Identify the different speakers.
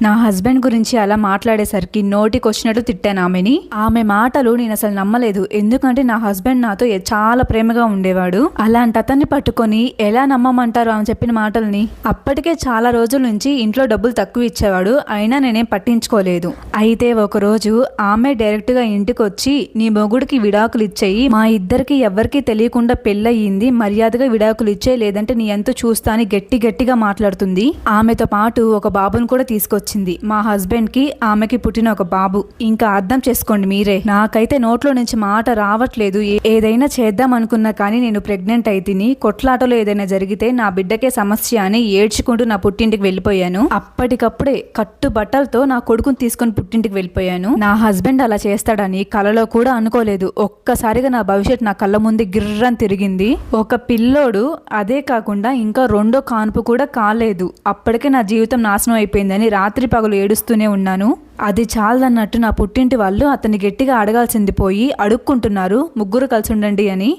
Speaker 1: నా హస్బెండ్ గురించి అలా మాట్లాడేసరికి నోటికొచ్చినట్టు తిట్టాను ఆమెని. ఆమె మాటలు నేను అసలు నమ్మలేదు. ఎందుకంటే నా హస్బెండ్ నాతో చాలా ప్రేమగా ఉండేవాడు. అలాంటి అతన్ని పట్టుకొని ఎలా నమ్మమంటారు ఆమె చెప్పిన మాటల్ని. అప్పటికే చాలా రోజుల నుంచి ఇంట్లో డబ్బులు తక్కువ ఇచ్చేవాడు, అయినా నేనేం పట్టించుకోలేదు. అయితే ఒకరోజు ఆమె డైరెక్ట్ గా ఇంటికి వచ్చి నీ మొగుడికి విడాకులు ఇచ్చేయి, మా ఇద్దరికి ఎవ్వరికి తెలియకుండా పెళ్ళయింది, మర్యాదగా విడాకులు ఇచ్చే, లేదంటే నీ ఎంతో చూస్తా అని గట్టిగా మాట్లాడుతుంది. ఆమెతో పాటు ఒక బాబును కూడా తీసుకొచ్చింది. మా హస్బెండ్ కి ఆమెకి పుట్టిన ఒక బాబు. ఇంకా అర్థం చేసుకోండి మీరే. నాకైతే నోట్లో నుంచి మాట రావట్లేదు. ఏదైనా చేద్దాం అనుకున్నా కానీ నేను ప్రెగ్నెంట్ అయితిని, కొట్లాటలో ఏదైనా జరిగితే నా బిడ్డకే సమస్య అని ఏడ్చుకుంటూ నా పుట్టింటికి వెళ్ళిపోయాను. అప్పటికప్పుడే కట్టు బట్టలతో నా కొడుకుని తీసుకొని పుట్టింటికి వెళ్ళిపోయాను. నా హస్బెండ్ అలా చేస్తాడని కలలో కూడా అనుకోలేదు. ఒక్కసారిగా నా భవిష్యత్ నా కళ్ళ ముందు గిర్రని తిరిగింది. ఒక పిల్లోడు, అదే కాకుండా ఇంకా రెండో కాన్పు కూడా కాలేదు. అప్పటికే నా జీవితం నాశనం అయిపోయిందని రాత్రి పగలు ఏడుస్తూనే ఉన్నాను. అది చాలదన్నట్టు నా పుట్టింటి వాళ్ళు అతన్ని గట్టిగా అడగాల్సింది పోయి అడుక్కుంటున్నారు, ముగ్గురు కలిసి ఉండండి అని.